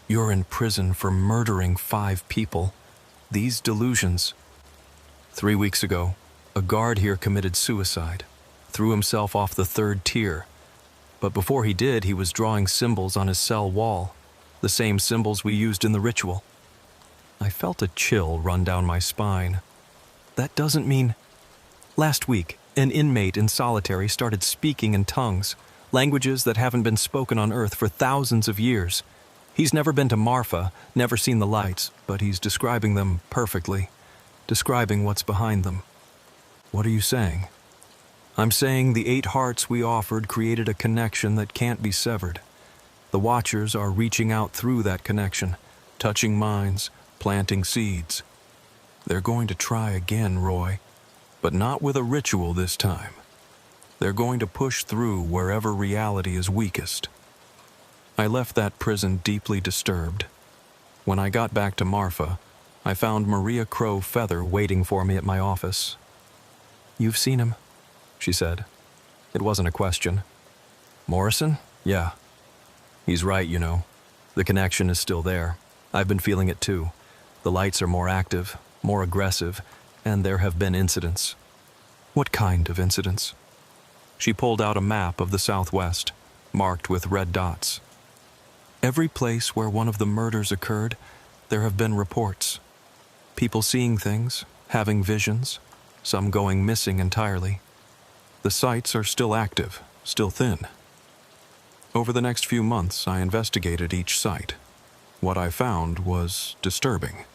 you're in prison for murdering 5 people. These delusions. 3 weeks ago, a guard here committed suicide, threw himself off the 3rd tier. But before he did, he was drawing symbols on his cell wall, the same symbols we used in the ritual." I felt a chill run down my spine. "That doesn't mean—" "Last week, an inmate in solitary started speaking in tongues, languages that haven't been spoken on Earth for thousands of years. He's never been to Marfa, never seen the lights, but he's describing them perfectly, describing what's behind them." "What are you saying?" "I'm saying the 8 hearts we offered created a connection that can't be severed. The Watchers are reaching out through that connection, touching minds, planting seeds. They're going to try again, Roy, but not with a ritual this time. They're going to push through wherever reality is weakest." I left that prison deeply disturbed. When I got back to Marfa, I found Maria Crow Feather waiting for me at my office. "You've seen him," she said. It wasn't a question. "Morrison? Yeah. He's right, you know. The connection is still there. I've been feeling it too. The lights are more active, more aggressive, and there have been incidents." "What kind of incidents?" She pulled out a map of the Southwest, marked with red dots. "Every place where one of the murders occurred, there have been reports. People seeing things, having visions, some going missing entirely. The sites are still active, still thin." Over the next few months, I investigated each site. What I found was disturbing.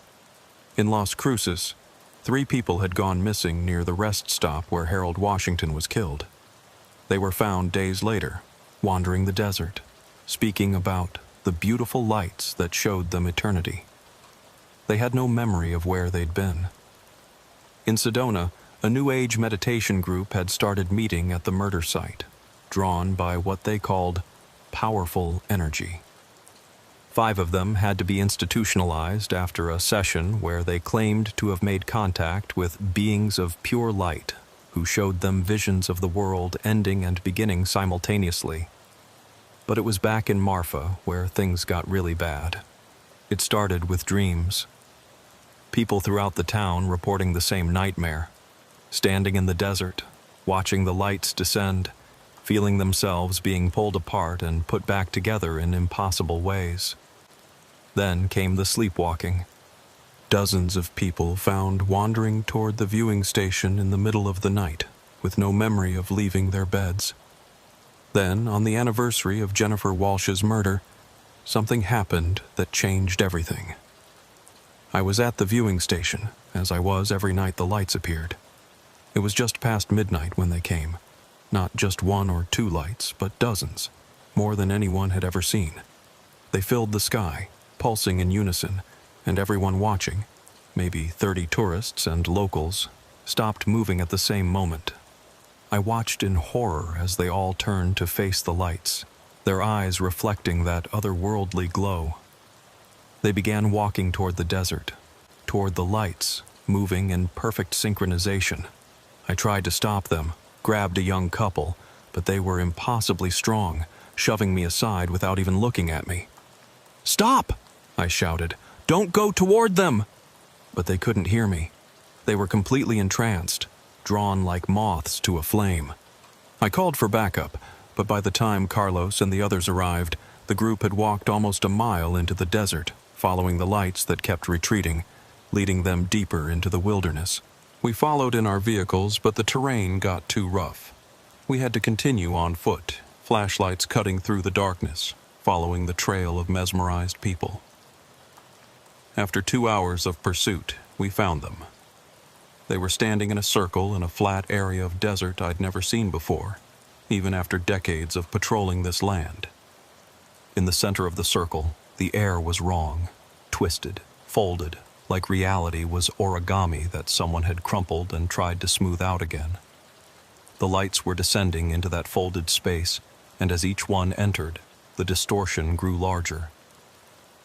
In Las Cruces, 3 people had gone missing near the rest stop where Harold Washington was killed. They were found days later, wandering the desert, speaking about the beautiful lights that showed them eternity. They had no memory of where they'd been. In Sedona, a New Age meditation group had started meeting at the murder site, drawn by what they called powerful energy. 5 of them had to be institutionalized after a session where they claimed to have made contact with beings of pure light who showed them visions of the world ending and beginning simultaneously. But it was back in Marfa where things got really bad. It started with dreams. People throughout the town reporting the same nightmare, standing in the desert, watching the lights descend, feeling themselves being pulled apart and put back together in impossible ways. Then came the sleepwalking. Dozens of people found wandering toward the viewing station in the middle of the night, with no memory of leaving their beds. Then, on the anniversary of Jennifer Walsh's murder, something happened that changed everything. I was at the viewing station, as I was every night the lights appeared. It was just past midnight when they came. Not just 1 or 2 lights, but dozens, more than anyone had ever seen. They filled the sky, pulsing in unison, and everyone watching, maybe 30 tourists and locals, stopped moving at the same moment. I watched in horror as they all turned to face the lights, their eyes reflecting that otherworldly glow. They began walking toward the desert, toward the lights, moving in perfect synchronization. I tried to stop them, grabbed a young couple, but they were impossibly strong, shoving me aside without even looking at me. "Stop!" I shouted. "Don't go toward them!" But they couldn't hear me. They were completely entranced, drawn like moths to a flame. I called for backup, but by the time Carlos and the others arrived, the group had walked almost a mile into the desert, following the lights that kept retreating, leading them deeper into the wilderness. We followed in our vehicles, but the terrain got too rough. We had to continue on foot, flashlights cutting through the darkness, following the trail of mesmerized people. After 2 hours of pursuit, we found them. They were standing in a circle in a flat area of desert I'd never seen before, even after decades of patrolling this land. In the center of the circle, the air was wrong, twisted, folded, like reality was origami that someone had crumpled and tried to smooth out again. The lights were descending into that folded space, and as each one entered, the distortion grew larger.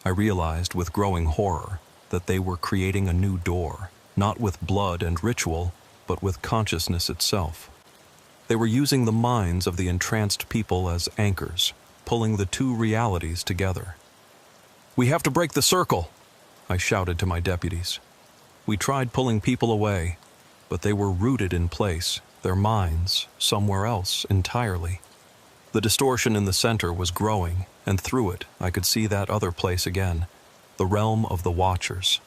I realized with growing horror that they were creating a new door, not with blood and ritual, but with consciousness itself. They were using the minds of the entranced people as anchors, pulling the two realities together. "We have to break the circle!" I shouted to my deputies. We tried pulling people away, but they were rooted in place, their minds somewhere else entirely. The distortion in the center was growing, and through it I could see that other place again, the realm of the Watchers.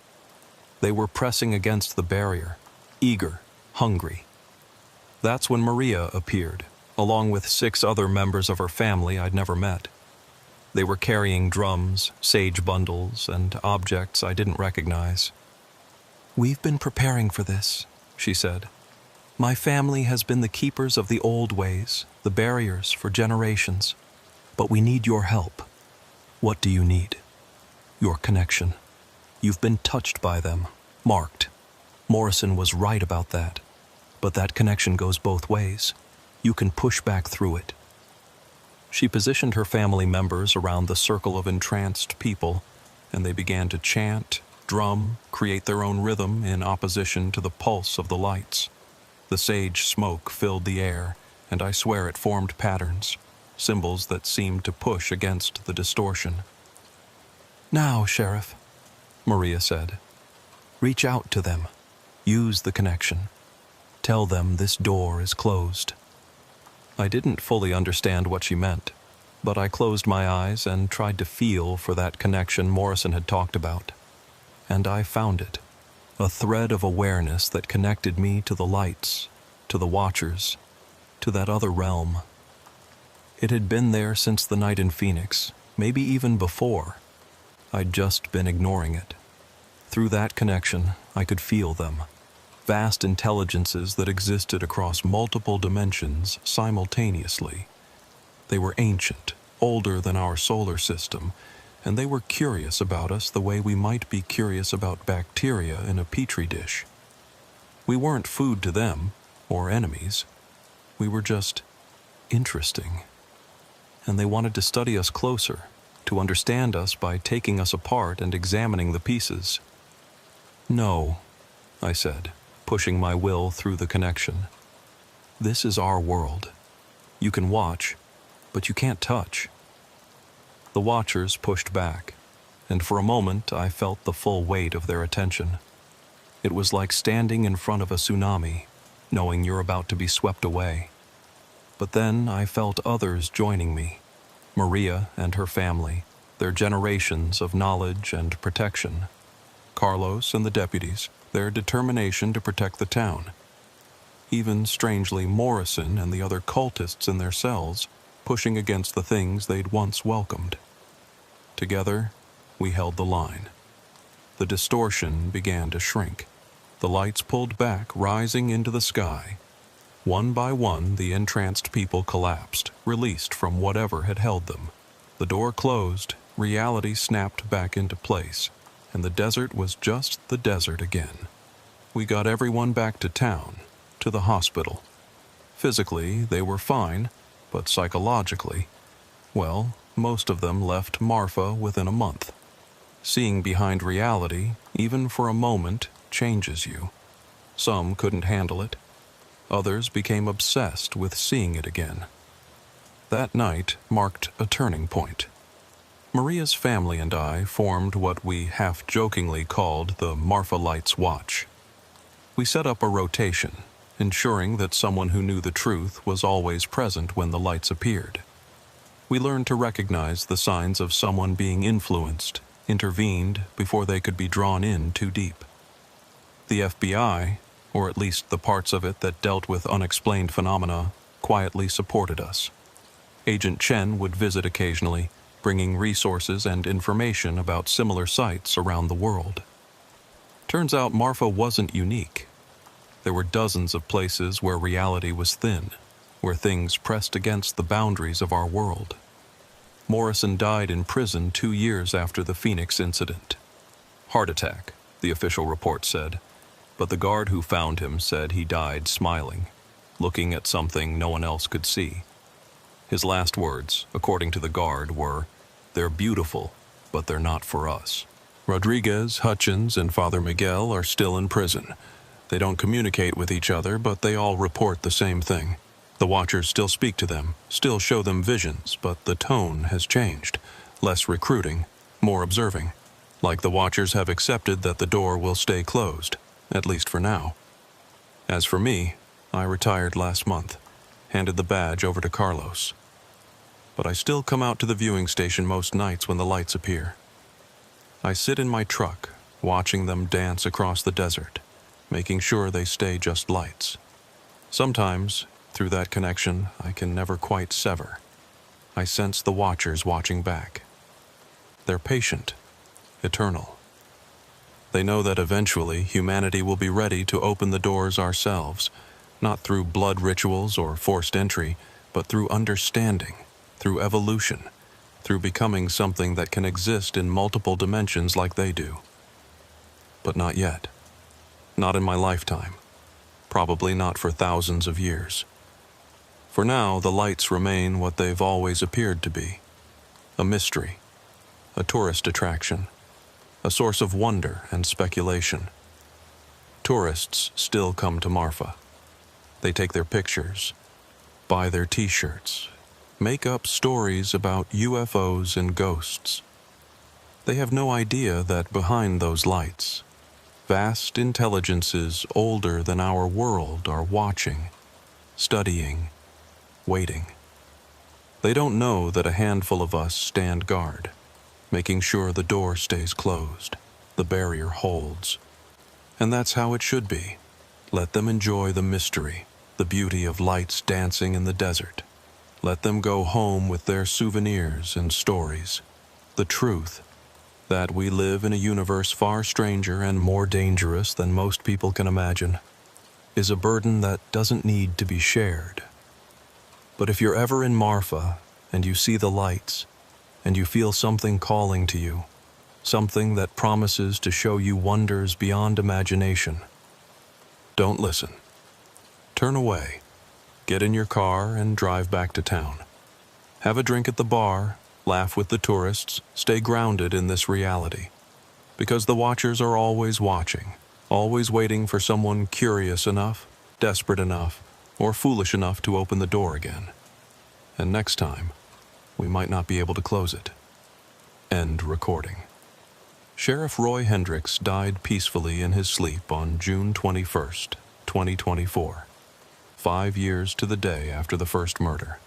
They were pressing against the barrier, eager, hungry. That's when Maria appeared, along with 6 other members of her family I'd never met. They were carrying drums, sage bundles, and objects I didn't recognize. "We've been preparing for this," she said. "My family has been the keepers of the old ways, the barriers, for generations. But we need your help." "What do you need?" "Your connection. You've been touched by them, marked. Morrison was right about that. But that connection goes both ways. You can push back through it." She positioned her family members around the circle of entranced people, and they began to chant, drum, create their own rhythm in opposition to the pulse of the lights. The sage smoke filled the air, and I swear it formed patterns, symbols that seemed to push against the distortion. "Now, Sheriff," Maria said, "reach out to them. Use the connection. Tell them this door is closed." I didn't fully understand what she meant, but I closed my eyes and tried to feel for that connection Morrison had talked about. And I found it, a thread of awareness that connected me to the lights, to the Watchers, to that other realm. It had been there since the night in Phoenix, maybe even before. I'd just been ignoring it. Through that connection, I could feel them. Vast intelligences that existed across multiple dimensions simultaneously. They were ancient, older than our solar system, and they were curious about us the way we might be curious about bacteria in a petri dish. We weren't food to them, or enemies. We were just interesting. And they wanted to study us closer, to understand us by taking us apart and examining the pieces. "No," I said, pushing my will through the connection. "This is our world. You can watch, but you can't touch." The Watchers pushed back, and for a moment I felt the full weight of their attention. It was like standing in front of a tsunami, knowing you're about to be swept away. But then I felt others joining me, Maria and her family, their generations of knowledge and protection. Carlos and the deputies, their determination to protect the town. Even, strangely, Morrison and the other cultists in their cells, pushing against the things they'd once welcomed. Together, we held the line. The distortion began to shrink. The lights pulled back, rising into the sky. One by one, the entranced people collapsed, released from whatever had held them. The door closed, reality snapped back into place, and the desert was just the desert again. We got everyone back to town, to the hospital. Physically, they were fine, but psychologically, well, most of them left Marfa within a month. Seeing behind reality, even for a moment, changes you. Some couldn't handle it. Others became obsessed with seeing it again. That night marked a turning point. Maria's family and I formed what we half-jokingly called the Marfa Lights Watch. We set up a rotation, ensuring that someone who knew the truth was always present when the lights appeared. We learned to recognize the signs of someone being influenced, intervened before they could be drawn in too deep. The FBI, or at least the parts of it that dealt with unexplained phenomena, quietly supported us. Agent Chen would visit occasionally, bringing resources and information about similar sites around the world. Turns out Marfa wasn't unique. There were dozens of places where reality was thin, where things pressed against the boundaries of our world. Morrison died in prison 2 years after the Phoenix incident. Heart attack, the official report said, but the guard who found him said he died smiling, looking at something no one else could see. His last words, according to the guard, were, "They're beautiful, but they're not for us." Rodriguez, Hutchins, and Father Miguel are still in prison. They don't communicate with each other, but they all report the same thing. The Watchers still speak to them, still show them visions, but the tone has changed. Less recruiting, more observing. Like the Watchers have accepted that the door will stay closed, at least for now. As for me, I retired last month, handed the badge over to Carlos. But I still come out to the viewing station most nights when the lights appear. I sit in my truck, watching them dance across the desert, making sure they stay just lights. Sometimes, through that connection, I can never quite sever. I sense the Watchers watching back. They're patient, eternal. They know that eventually humanity will be ready to open the doors ourselves, not through blood rituals or forced entry, but through understanding, through evolution, through becoming something that can exist in multiple dimensions like they do. But not yet. Not in my lifetime. Probably not for thousands of years. For now, the lights remain what they've always appeared to be. A mystery. A tourist attraction. A source of wonder and speculation. Tourists still come to Marfa. They take their pictures, buy their t-shirts, make up stories about UFOs and ghosts. They have no idea that behind those lights, vast intelligences older than our world are watching, studying, waiting. They don't know that a handful of us stand guard, making sure the door stays closed, the barrier holds. And that's how it should be. Let them enjoy the mystery, the beauty of lights dancing in the desert. Let them go home with their souvenirs and stories. The truth, that we live in a universe far stranger and more dangerous than most people can imagine, is a burden that doesn't need to be shared. But if you're ever in Marfa and you see the lights, and you feel something calling to you, something that promises to show you wonders beyond imagination, don't listen. Turn away. Get in your car and drive back to town. Have a drink at the bar, laugh with the tourists, stay grounded in this reality. Because the Watchers are always watching, always waiting for someone curious enough, desperate enough, or foolish enough to open the door again. And next time, we might not be able to close it. End recording. Sheriff Roy Hendricks died peacefully in his sleep on June 21st, 2024. 5 years to the day after the first murder.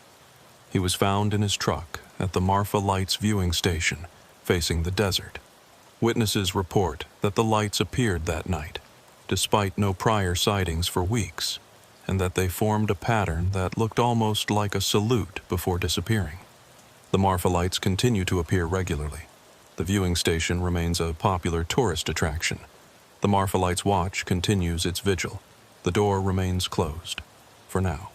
He was found in his truck at the Marfa Lights viewing station, facing the desert. Witnesses report that the lights appeared that night, despite no prior sightings for weeks, and that they formed a pattern that looked almost like a salute before disappearing. The Marfa Lights continue to appear regularly. The viewing station remains a popular tourist attraction. The Marfa Lights Watch continues its vigil. The door remains closed. For now.